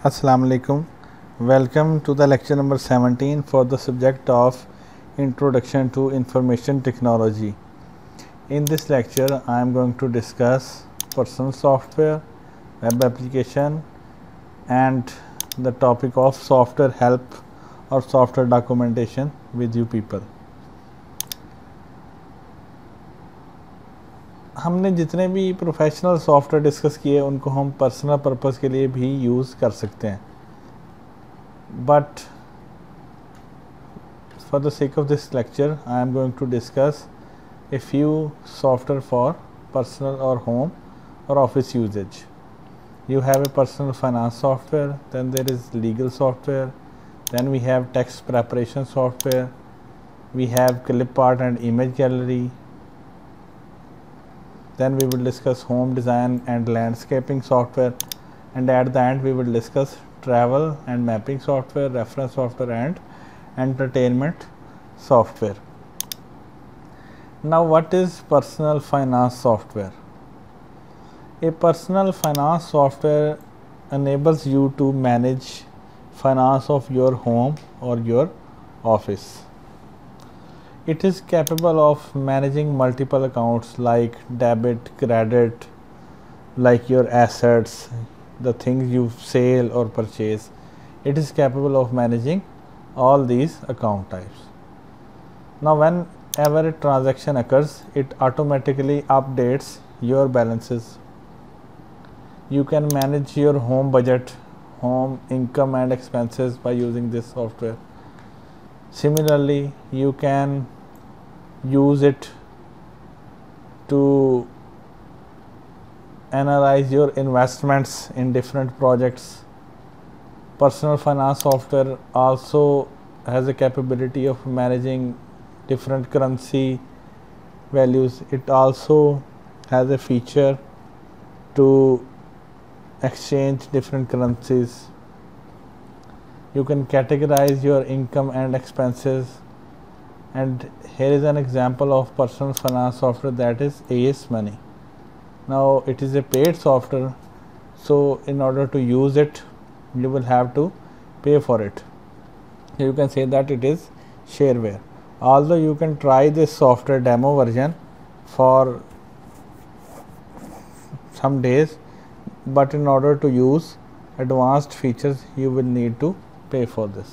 Assalamu alaikum. Welcome to the lecture number 17 for the subject of Introduction to Information Technology. In this lecture, I am going to discuss personal software, web application, and the topic of software help or software documentation with you people. हमने जितने भी professional software discuss किए उनको हम personal purpose के लिए भी use कर सकते हैं, but for the sake of this lecture I am going to discuss a few software for personal और होम और office usages. You have a personal finance software, then there is legal software, then we have text preparation software, we have clip art and image gallery, then we will discuss home design and landscaping software, and at the end we will discuss travel and mapping software, reference software and entertainment software. Now what is personal finance software? A personal finance software enables you to manage finance of your home or your office. It is capable of managing multiple accounts like debit, credit, like your assets, the things you sell or purchase. It is capable of managing all these account types. Now whenever a transaction occurs, it automatically updates your balances. You can manage your home budget, home income and expenses by using this software. Similarly, you can use it to analyze your investments in different projects. Personal finance software also has a capability of managing different currency values. It also has a feature to exchange different currencies. You can categorize your income and expenses, and here is an example of personal finance software, that is AS Money. Now it is a paid software, so in order to use it you will have to pay for it. You can say that it is shareware. Although you can try this software demo version for some days, but in order to use advanced features you will need to pay for this.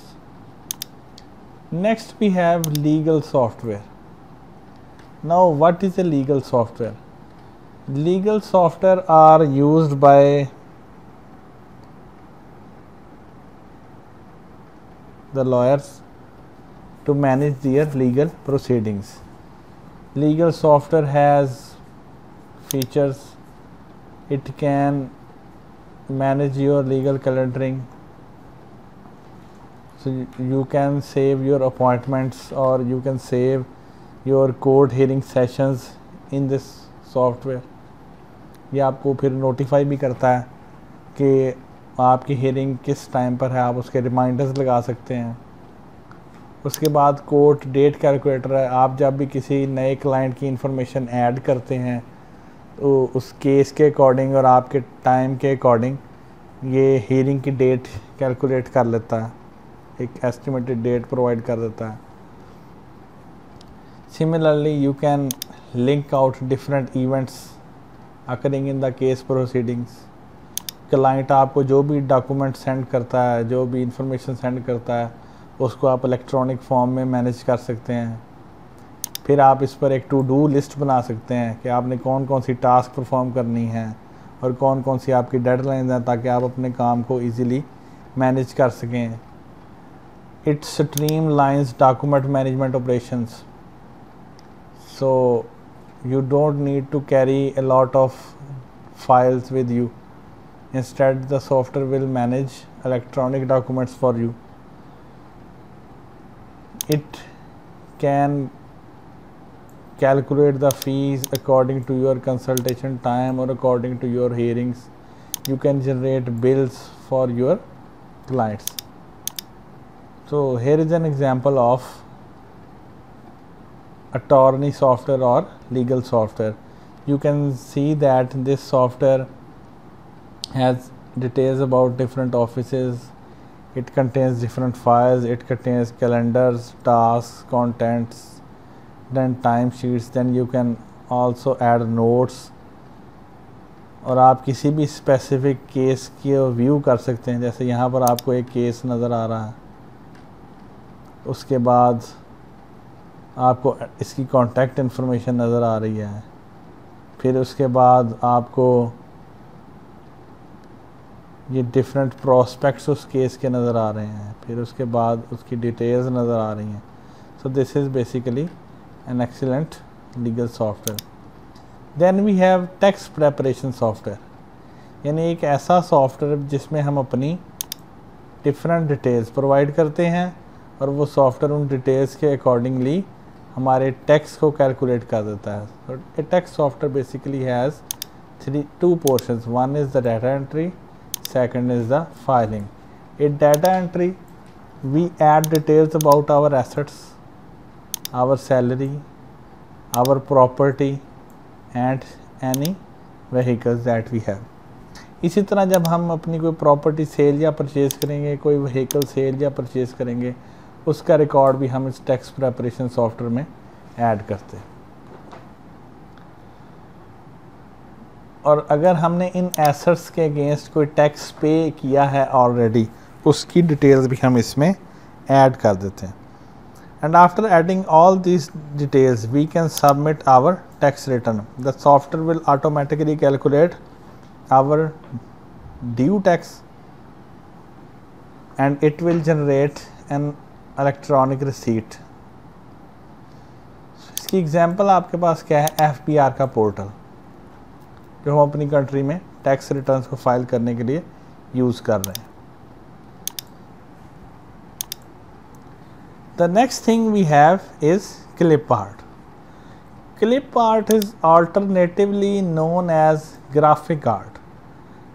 Next we have legal software. Now what is a legal software? Legal software are used by the lawyers to manage their legal proceedings. Legal software has features. It can manage your legal calendaring, so you can save your appointments or you can save your court hearing sessions in this software. ये आपको फिर notify भी करता है कि आपकी hearing किस time पर है, आप उसके रिमाइंडर्स लगा सकते हैं. उसके बाद कोर्ट डेट कैलकुलेटर है. आप जब भी किसी नए क्लाइंट की इंफॉर्मेशन ऐड करते हैं तो उस केस के अकॉर्डिंग और आपके टाइम के अकॉर्डिंग ये हीयरिंग की डेट कैलकुलेट कर लेता है, एक एस्टिमेटेड डेट प्रोवाइड कर देता है. Similarly you can link out different events occurring in the case proceedings. Client आपको जो भी डॉक्यूमेंट सेंड करता है, जो भी इंफॉर्मेशन सेंड करता है, उसको आप इलेक्ट्रॉनिक फॉर्म में मैनेज कर सकते हैं. फिर आप इस पर एक टू डू लिस्ट बना सकते हैं कि आपने कौन कौन सी टास्क परफॉर्म करनी है और कौन कौन सी आपकी डेडलाइंस हैं, ताकि आप अपने काम को इजीली मैनेज कर सकें. It streamlines document management operations, so you don't need to carry a lot of files with you. Instead the software will manage electronic documents for you. It can calculate the fees according to your consultation time or according to your hearings. You can generate bills for your clients. So here is an example of attorney software or legal software. You can see that this software has details about different offices. It contains different files. It contains calendars, tasks, contents, then timesheets. Then you can also add notes. और आप किसी भी specific case की view कर सकते हैं. जैसे यहाँ पर आपको एक केस नज़र आ रहा है, उसके बाद आपको इसकी कॉन्टैक्ट इन्फॉर्मेशन नज़र आ रही है. फिर उसके बाद आपको ये डिफरेंट प्रोस्पेक्ट्स उस केस के नज़र आ रहे हैं. फिर उसके बाद उसकी डिटेल्स नज़र आ रही हैं. So this is basically an excellent legal software. Then we have tax preparation software, यानी एक ऐसा सॉफ्टवेयर जिसमें हम अपनी डिफरेंट डिटेल्स प्रोवाइड करते हैं और वो सॉफ्टवेयर उन डिटेल्स के अकॉर्डिंगली हमारे टैक्स को कैलकुलेट कर देता है. So a tax software basically has two portions. One is the data entry, second is the filing. In data entry, we add details about our assets, our salary, our property and any vehicles that we have. इसी तरह जब हम अपनी कोई property cell या purchase करेंगे, कोई vehicle cell या परचेज़ करेंगे, उसका रिकॉर्ड भी हम इस टैक्स प्रेपरेशन सॉफ्टवेयर में ऐड करते हैं. और अगर हमने इन एसेट्स के अगेंस्ट कोई टैक्स पे किया है ऑलरेडी, उसकी डिटेल्स भी हम इसमें ऐड कर देते हैं. And after adding all this details we can submit our tax return. The software will automatically calculate our due tax and it will generate an electronic receipt. इसकी एग्जांपल आपके पास क्या है, FBR का पोर्टल जो हम अपनी कंट्री में टैक्स रिटर्न्स को फाइल करने के लिए यूज़ कर रहे हैं. The next thing we have is clip art. Clip art is alternatively known as graphic art.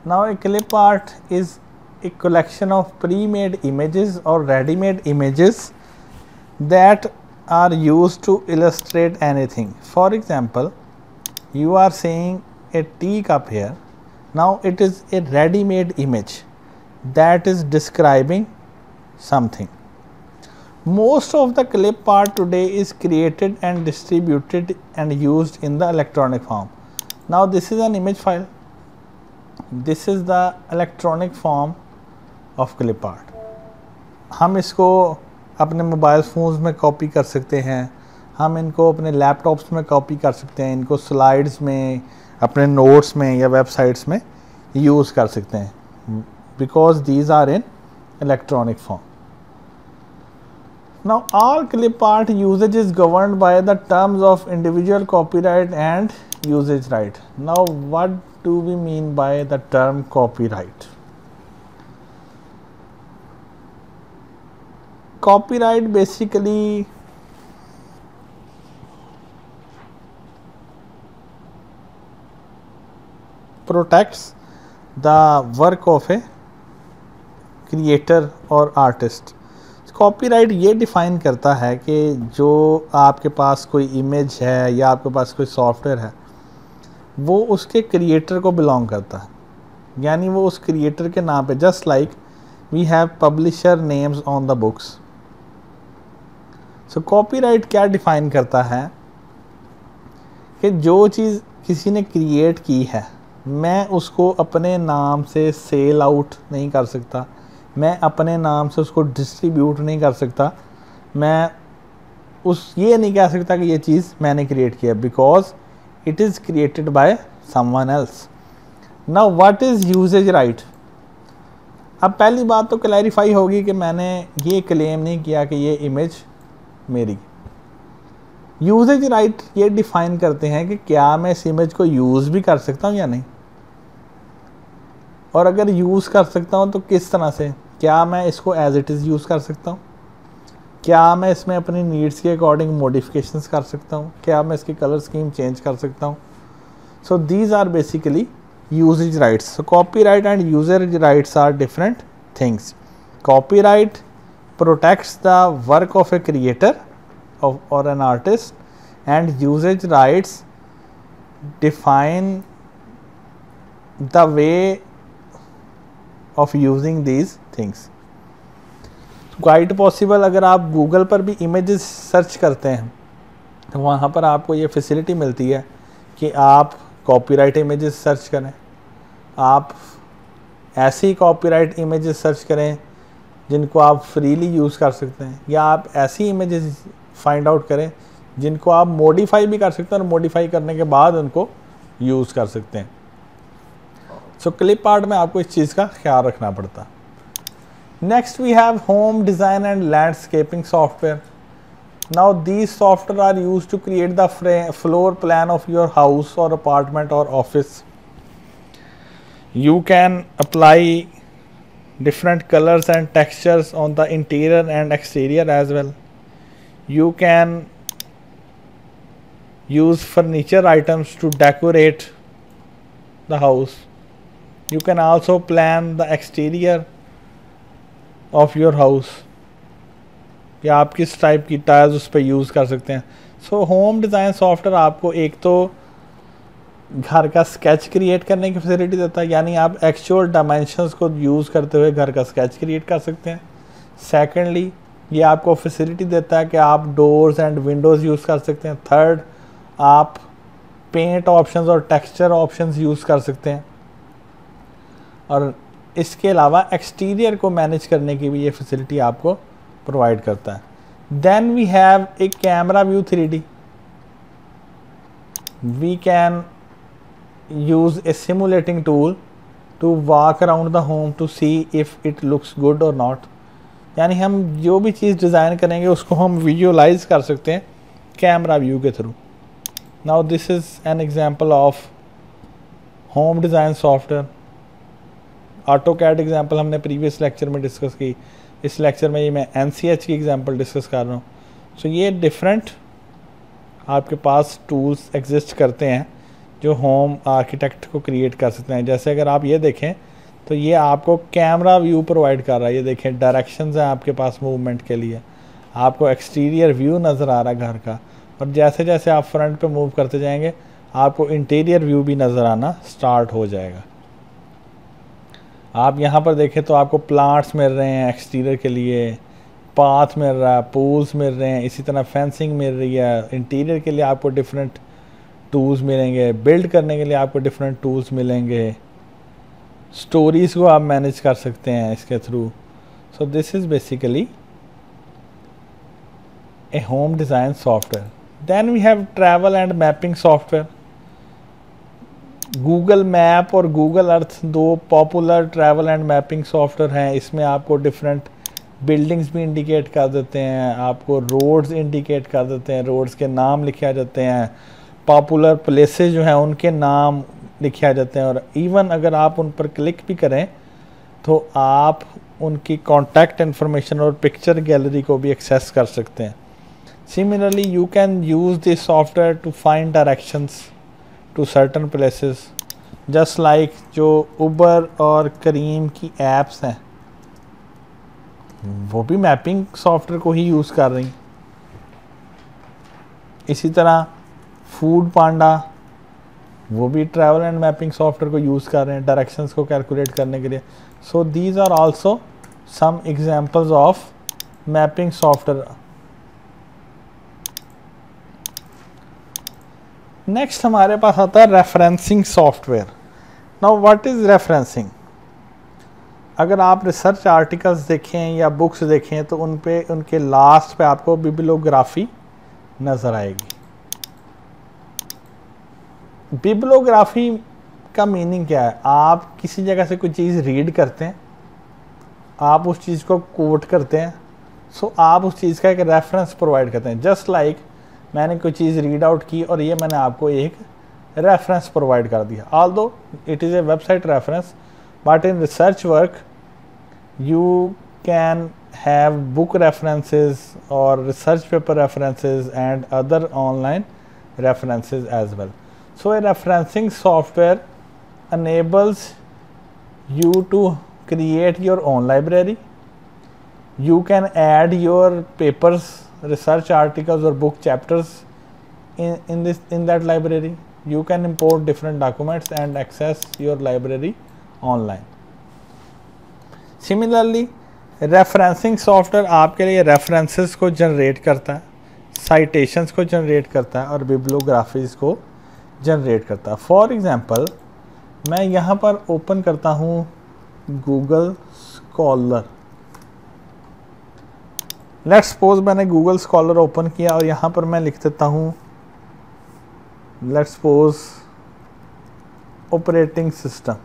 Now a clip art is a collection of pre-made images or ready-made images that are used to illustrate anything. For example, you are seeing a teacup here. Now it is a ready-made image that is describing something. Most of the clip art today is created and distributed and used in the electronic form. Now this is an image file. This is the electronic form of clip art. हम इसको अपने mobile phones में copy कर सकते हैं, हम इनको अपने लैपटॉप्स में कॉपी कर सकते हैं, इनको स्लाइड्स में, अपने नोट्स में या वेबसाइट्स में यूज़ कर सकते हैं, because these are in electronic form. Now all clip art usages is governed by the terms of individual copyright and usages right. Now what do we mean by the term copyright? Copyright basically protects the work of a creator or artist. Copyright ये define करता है कि जो आपके पास कोई image है या आपके पास कोई सॉफ्टवेयर है, वो उसके क्रिएटर को बिलोंग करता है, यानी वो उस क्रिएटर के नाम पे. Just like we have publisher names on the books. So copyright क्या डिफ़ाइन करता है कि जो चीज़ किसी ने क्रिएट की है, मैं उसको अपने नाम से सेल आउट नहीं कर सकता, मैं अपने नाम से उसको डिस्ट्रीब्यूट नहीं कर सकता, मैं ये नहीं कह सकता कि ये चीज़ मैंने क्रिएट किया, because it is created by someone else. Now what is usages right? अब पहली बात तो क्लैरिफाई होगी कि मैंने ये क्लेम नहीं किया कि ये इमेज मेरी. यूजेज राइट ये डिफ़ाइन करते हैं कि क्या मैं इस इमेज को यूज़ भी कर सकता हूँ या नहीं, और अगर यूज़ कर सकता हूँ तो किस तरह से. क्या मैं इसको एज इट इज़ यूज़ कर सकता हूँ, क्या मैं इसमें अपनी नीड्स के अकॉर्डिंग मॉडिफिकेशंस कर सकता हूँ, क्या मैं इसकी कलर स्कीम चेंज कर सकता हूँ. So these are basically usages rights. So copyright and usages rights are different things. Copyright protects the work of a creator or an artist, and usage rights define the way of using these things. Quite possible अगर आप Google पर भी images search करते हैं तो वहाँ पर आपको ये फैसिलिटी मिलती है कि आप कॉपीराइट इमेजेस सर्च करें, आप ऐसी कॉपीराइट इमेजेस सर्च करें जिनको आप फ्रीली यूज़ कर सकते हैं, या आप ऐसी इमेजेस फाइंड आउट करें जिनको आप मॉडिफाई भी कर सकते हैं और मॉडिफाई करने के बाद उनको यूज़ कर सकते हैं. सो क्लिप आर्ट में आपको इस चीज़ का ख्याल रखना पड़ता है. Next we have home design and landscaping software. Now these software are used to create the floor plan of your house or apartment or office. You can apply different colors and textures on the interior and exterior as well. You can use furniture items to decorate the house. You can also plan the exterior of your house. या आप किस type की tyres उस पर use कर सकते हैं. So home design software आपको एक तो घर का स्केच क्रिएट करने की फैसिलिटी देता है, यानी आप एक्चुअल डायमेंशंस को यूज़ करते हुए घर का स्केच क्रिएट कर सकते हैं. सेकेंडली ये आपको फैसिलिटी देता है कि आप डोर्स एंड विंडोज़ यूज़ कर सकते हैं. थर्ड, आप पेंट ऑप्शंस और टेक्सचर ऑप्शंस यूज़ कर सकते हैं. और इसके अलावा एक्सटीरियर को मैनेज करने की भी ये फैसिलिटी आपको प्रोवाइड करता है. Then we have a camera view 3D. We can use a simulating tool to walk around the home to see if it looks good और नॉट. यानी हम जो भी चीज़ डिज़ाइन करेंगे उसको हम विजुअलाइज कर सकते हैं कैमरा व्यू के through. Now this is an example of home design software. AutoCAD example हमने प्रीवियस लेक्चर में डिस्कस की. इस लेक्चर में ये मैं NCH की एग्जांपल डिस्कस कर रहा हूँ. सो ये डिफरेंट आपके पास टूल्स एग्जिस्ट करते हैं जो होम आर्किटेक्ट को क्रिएट कर सकते हैं. जैसे अगर आप ये देखें तो ये आपको कैमरा व्यू प्रोवाइड कर रहा है. ये देखें डायरेक्शंस हैं आपके पास मूवमेंट के लिए. आपको एक्सटीरियर व्यू नज़र आ रहा है घर का, और जैसे जैसे आप फ्रंट पे मूव करते जाएंगे आपको इंटीरियर व्यू भी नज़र आना स्टार्ट हो जाएगा. आप यहाँ पर देखें तो आपको प्लांट्स मिल रहे हैं एक्सटीरियर के लिए, पाथ मिल रहा है, पूल्स मिल रहे हैं, इसी तरह फेंसिंग मिल रही है. इंटीरियर के लिए आपको डिफरेंट टूल्स मिलेंगे, बिल्ड करने के लिए आपको डिफरेंट टूल्स मिलेंगे, स्टोरीज़ को आप मैनेज कर सकते हैं इसके थ्रू. So this is basically a home design software. Then we have travel and mapping software. Google map और गूगल अर्थ दो popular travel and mapping software हैं. इसमें आपको डिफरेंट बिल्डिंग्स भी इंडिकेट कर देते हैं, आपको रोड्स इंडिकेट कर देते हैं, रोड्स के नाम लिखे आ जाते हैं, पॉपुलर प्लेसेस जो हैं उनके नाम लिखे आ जाते हैं, और इवन अगर आप उन पर क्लिक भी करें तो आप उनकी कॉन्टैक्ट इन्फॉर्मेशन और पिक्चर गैलरी को भी एक्सेस कर सकते हैं. Similarly you can use this software to find directions to certain places, just like जो उबर और करीम की ऐप्स हैं वो भी मैपिंग सॉफ्टवेयर को ही यूज़ कर रही. इसी तरह फूड पांडा वो भी ट्रैवल एंड मैपिंग सॉफ्टवेयर को यूज़ कर रहे हैं डायरेक्शंस को कैलकुलेट करने के लिए. So these are also some examples of mapping software. Next हमारे पास आता है referencing software. Now what is referencing? अगर आप रिसर्च आर्टिकल्स देखें या बुक्स देखें तो उन पे उनके लास्ट पे आपको बिब्लियोग्राफी नज़र आएगी. बिब्लियोग्राफी का मीनिंग क्या है? आप किसी जगह से कोई चीज़ रीड करते हैं, आप उस चीज़ को कोट करते हैं, सो आप उस चीज़ का एक रेफरेंस प्रोवाइड करते हैं. जस्ट लाइक मैंने कोई चीज़ रीड आउट की और ये मैंने आपको एक रेफरेंस प्रोवाइड कर दिया. Although it is a website reference, but in research work you can have book references or research paper references and other online references as well. So a referencing software enables you to create your own library. You can add your papers, research articles or book chapters in that library. You can import different documents and access your library online. Similarly referencing software आपके लिए references को generate करता है, citations को generate करता है और बिब्लियोग्राफीज़ को जनरेट करता है। फॉर एग्जांपल मैं यहाँ पर ओपन करता हूँ गूगल स्कॉलर। लेट्स सपोज मैंने गूगल स्कॉलर ओपन किया और यहाँ पर मैं लिख देता हूँ लेट्स सपोज ऑपरेटिंग सिस्टम।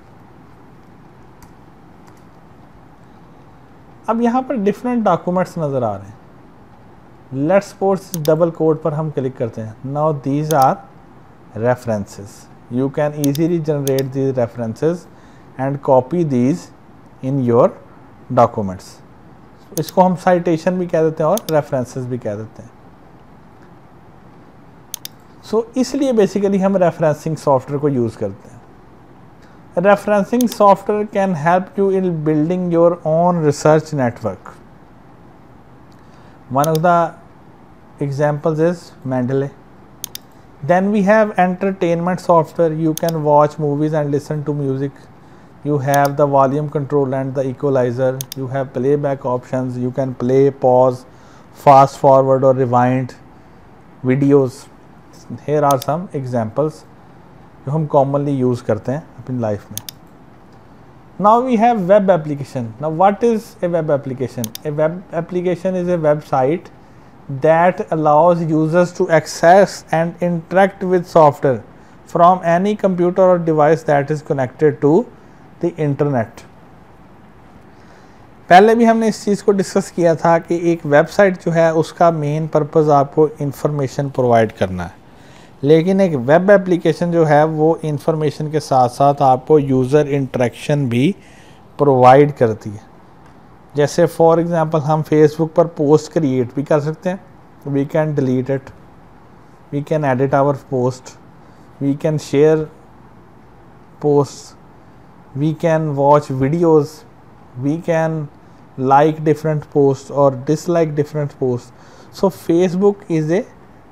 अब यहाँ पर डिफरेंट डॉक्यूमेंट्स नज़र आ रहे हैं। लेट्स सपोज डबल कोड पर हम क्लिक करते हैं। Now these are references, you can easily generate these references and copy these in your documents. इसको हम साइटेशन भी कह देते हैं और रेफरेंसेस भी कह देते हैं। सो इसलिए बेसिकली हम रेफरेंसिंग सॉफ्टवेयर को यूज़ करते हैं। Referencing software can help you in building your own research network. One of the examples is Mendeley. Then we have entertainment software. You can watch movies and listen to music. You have the volume control and the equalizer. You have playback options. You can play, pause, fast forward or rewind videos. Here are some examples जो हम commonly use करते हैं अपनी life में. Now we have web application. Now what is a web application? A web application is a website that allows users to access and interact with software from any computer or device that is connected to the internet. पहले भी हमने इस चीज़ को discuss किया था कि एक website जो है उसका मेन पर्पज़ आपको इंफॉर्मेशन प्रोवाइड करना है, लेकिन एक वेब एप्लीकेशन जो है वो इंफॉर्मेशन के साथ साथ आपको यूज़र इंटरेक्शन भी प्रोवाइड करती है। जैसे फॉर एग्ज़ाम्पल हम फेसबुक पर पोस्ट क्रिएट भी कर सकते हैं, we can delete it, we can edit our post, we can share post, we can watch videos, we can like different posts or dislike different posts. So Facebook is a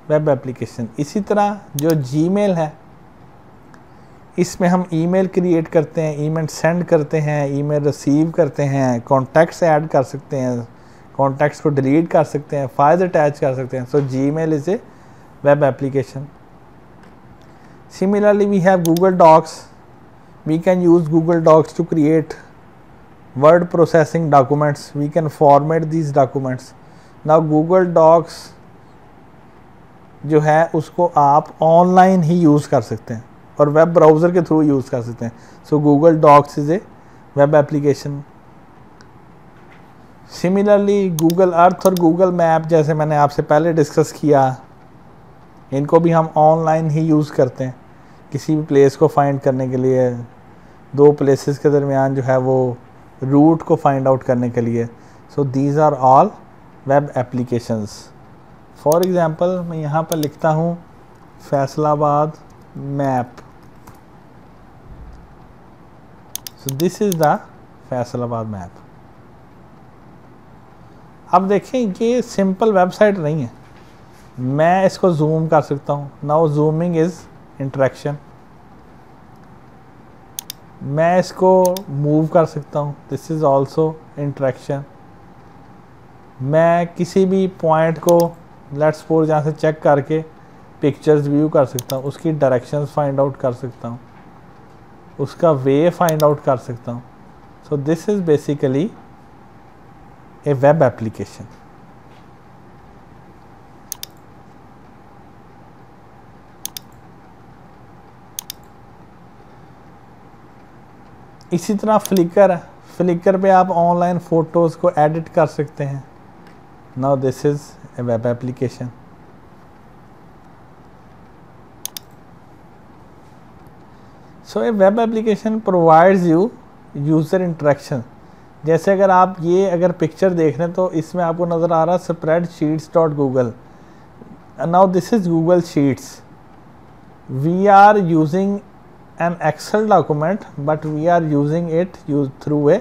web application. इसी तरह जो Gmail है, इसमें हम email create करते हैं, email send करते हैं, ईमेल रिसीव करते हैं, कॉन्टैक्ट्स ऐड कर सकते हैं, कॉन्टैक्ट्स को डिलीट कर सकते हैं, फाइल्स अटैच कर सकते हैं. सो Gmail is a web application. Similarly, we have Google Docs. We can use Google Docs to create word processing documents. We can format these documents. Now Google Docs जो है उसको आप ऑनलाइन ही use कर सकते हैं और वेब ब्राउज़र के through use कर सकते हैं. सो Google Docs is a web application. Similarly Google Earth और Google Map जैसे मैंने आपसे पहले डिस्कस किया, इनको भी हम ऑनलाइन ही यूज़ करते हैं किसी भी प्लेस को फाइंड करने के लिए, दो प्लेसेस के दरमियान जो है वो रूट को फाइंड आउट करने के लिए. So these are all web applications. For example मैं यहाँ पर लिखता हूँ Faisalabad map. So this is the Faisalabad map. अब देखें ये सिंपल वेबसाइट नहीं है, मैं इसको जूम कर सकता हूँ. Now zooming is interaction. मैं इसको मूव कर सकता हूँ, दिस इज़ ऑल्सो इंटरेक्शन. मैं किसी भी पॉइंट को लेट्स सपोज यहाँ से चेक करके पिक्चर्स व्यू कर सकता हूँ, उसकी डायरेक्शंस फाइंड आउट कर सकता हूँ, उसका वे फाइंड आउट कर सकता हूँ. सो this is basically A web application. इसी तरह फ्लिकर है. फ्लिकर पे आप ऑनलाइन फ़ोटोज़ को एडिट कर सकते हैं. Now this is a web application. So A web application provides you user interaction. जैसे अगर पिक्चर देख रहे हैं तो इसमें आपको नज़र आ रहा है spreadsheets.google. Now this is Google sheets. We are using an Excel document, but we are using it through a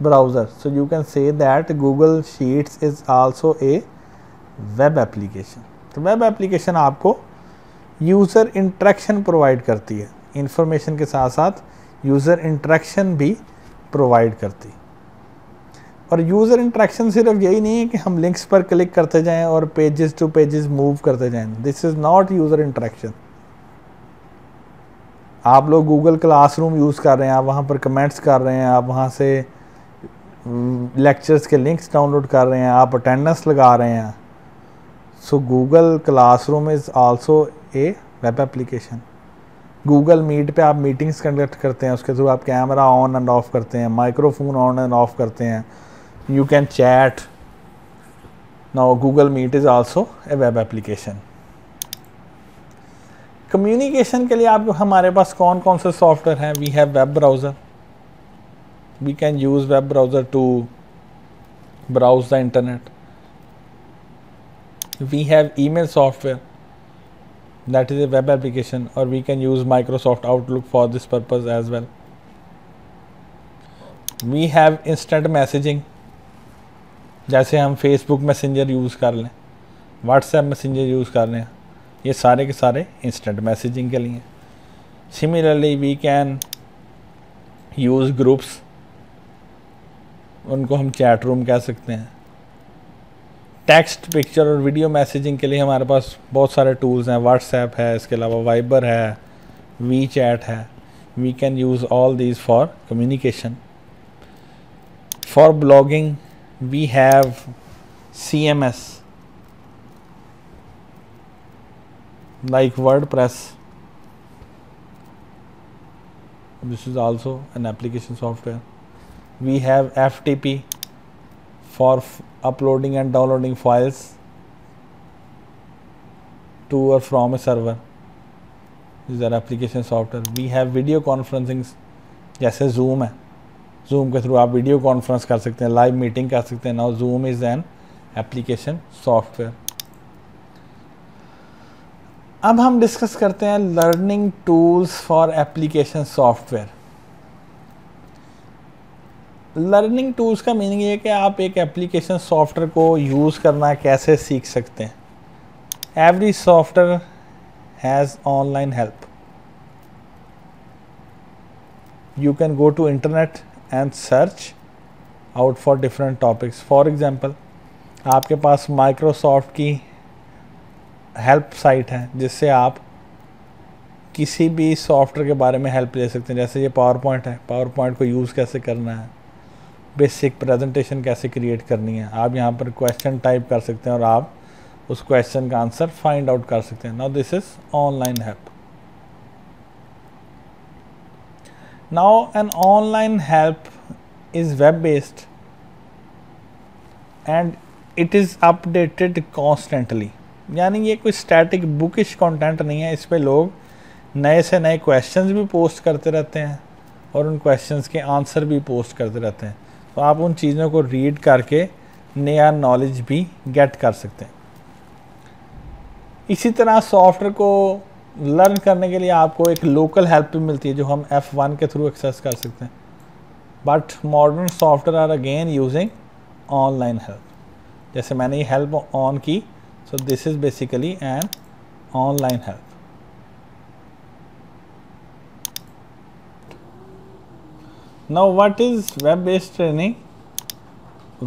browser. So you can say that Google Sheets is also a web application. तो web application आपको user interaction provide करती है, information के साथ साथ user interaction भी provide करती है. और यूज़र इंटरेक्शन सिर्फ यही नहीं है कि हम लिंक्स पर क्लिक करते जाएं और पेजेस टू पेजेस मूव करते जाएं। This is not user interaction. आप लोग गूगल क्लासरूम यूज़ कर रहे हैं, आप वहाँ पर कमेंट्स कर रहे हैं, आप वहाँ से लेक्चर्स के लिंक्स डाउनलोड कर रहे हैं, आप अटेंडेंस लगा रहे हैं। So Google classroom is also a web application. Google meet पे आप मीटिंग्स कंडक्ट करते हैं, उसके थ्रू आप कैमरा ऑन एंड ऑफ करते हैं, माइक्रोफोन ऑन एंड ऑफ करते हैं, you can chat. Now Google meat is also a web application. Communication के लिए आपको हमारे पास कौन कौन से सॉफ्टवेयर हैं? We have web browser, we can use web browser to browse the internet. We have email software, that is a web application, or we can use Microsoft Outlook for this purpose as well. We have instant messaging, जैसे हम Facebook messenger use कर लें, WhatsApp messenger use कर लें, ये सारे के सारे इंस्टेंट मैसेजिंग के लिए। Similarly we can use groups, उनको हम चैट रूम कह सकते हैं। टेक्स्ट, पिक्चर और वीडियो मैसेजिंग के लिए हमारे पास बहुत सारे टूल्स हैं। व्हाट्सएप है, इसके अलावा वाइबर है, वी चैट है। We can use all these for communication. For blogging we have CMS like WordPress. This is also an application software. We have FTP for uploading and downloading files to or from a server. These are application software. We have video conferencing, जैसे Zoom है, Zoom के through आप video conference कर सकते हैं, live meeting कर सकते हैं। Now Zoom is an application software. अब हम डिस्कस करते हैं learning tools for application software. Learning tools का मीनिंग ये है कि आप एक एप्लीकेशन सॉफ्टवेयर को यूज़ करना कैसे सीख सकते हैं। Every software has online help. You can go to internet and search out for different topics. For example, आपके पास माइक्रोसॉफ्ट की हेल्प साइट है जिससे आप किसी भी सॉफ्टवेयर के बारे में हेल्प ले सकते हैं। जैसे ये पावर पॉइंट है, पावर पॉइंट को यूज़ कैसे करना है, बेसिक प्रेजेंटेशन कैसे क्रिएट करनी है। आप यहाँ पर क्वेश्चन टाइप कर सकते हैं और आप उस क्वेश्चन का आंसर फाइंड आउट कर सकते हैं। Now this is online help. Now N online help is web based and it is updated constantly. यानी ये कोई स्टैटिक बुकिश कंटेंट नहीं है, इस पे लोग नए से नए क्वेश्चंस भी पोस्ट करते रहते हैं और उन क्वेश्चंस के आंसर भी पोस्ट करते रहते हैं। तो आप उन चीज़ों को रीड करके नया नॉलेज भी गेट कर सकते हैं। इसी तरह सॉफ्टवेयर को लर्न करने के लिए आपको एक लोकल हेल्प भी मिलती है जो हम F1 के थ्रू एक्सेस कर सकते हैं। But modern software are again using online help. जैसे मैंने ये हेल्प ऑन की, so this is basically an online help. Now what is web-based training?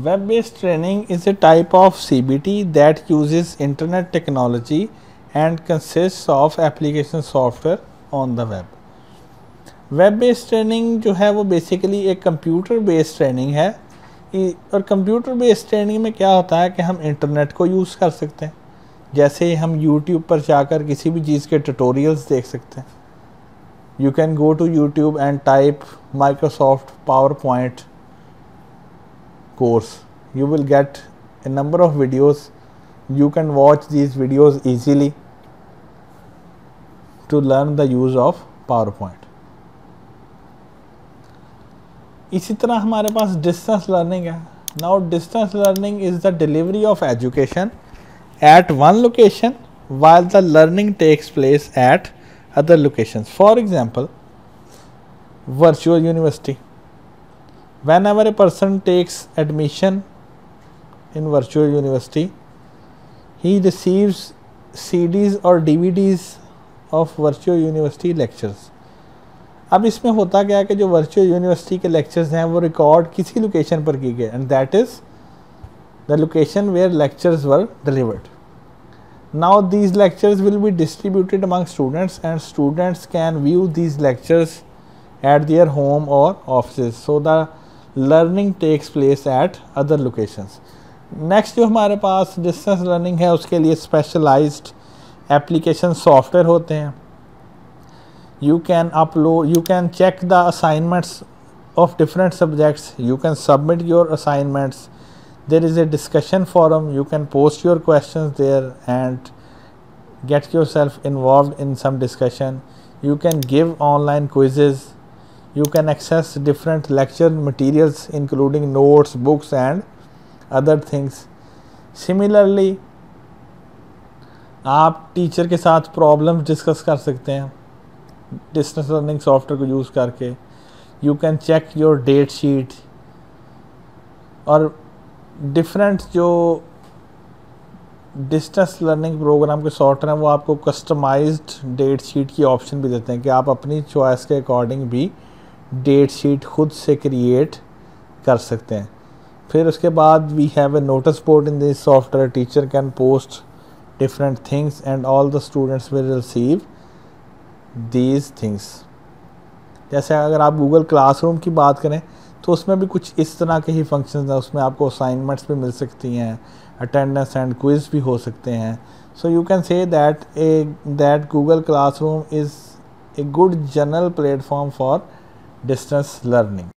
Web-based training is a type of CBT that uses internet technology and consists of application software on the web. Web-based training जो है वो basically एक computer based training है। और computer based training में क्या होता है कि हम इंटरनेट को यूज़ कर सकते हैं। जैसे हम YouTube पर जाकर किसी भी चीज़ के tutorials देख सकते हैं। You can go to YouTube and type Microsoft PowerPoint course. You will get a number of videos. You can watch these videos easily to learn the use of PowerPoint. इसी तरह हमारे पास distance learning है। Now distance learning is the delivery of education at one location while the learning takes place at other locations. For example, virtual university. Whenever a person takes admission in virtual university, he receives CDs or DVDs of virtual university lectures. अब इसमें होता क्या है कि जो virtual university के lectures हैं वो रिकॉर्ड किसी लोकेशन पर किए गए, and that is the location where lectures were delivered. Now these lectures will be distributed among students, and students can view these lectures at their home or offices. So the learning takes place at other locations. Next जो हमारे पास distance learning है उसके लिए specialised application software होते हैं. You can check the assignments of different subjects. You can submit your assignments. There is a discussion forum. You can post your questions there and get yourself involved in some discussion. You can give online quizzes. You can access different lecture materials including notes, books and other things. Similarly, आप teacher के साथ problem discuss कर सकते हैं distance learning software को use करके. You can check your date sheet, और different जो डिस्टेंस लर्निंग प्रोग्राम के सॉफ्टवेयर हैं वो आपको कस्टमाइज्ड डेट शीट की ऑप्शन भी देते हैं कि आप अपनी चॉइस के अकॉर्डिंग भी डेट शीट खुद से क्रिएट कर सकते हैं. फिर उसके बाद we have a notice board in this software. Teacher can post different things and all the students will receive these things. जैसे अगर आप गूगल क्लासरूम की बात करें तो उसमें भी कुछ इस तरह के ही फंक्शंस हैं. उसमें आपको असाइनमेंट्स भी मिल सकती हैं, अटेंडेंस एंड क्विज भी हो सकते हैं. So you can say that Google classroom is a good general platform for distance learning.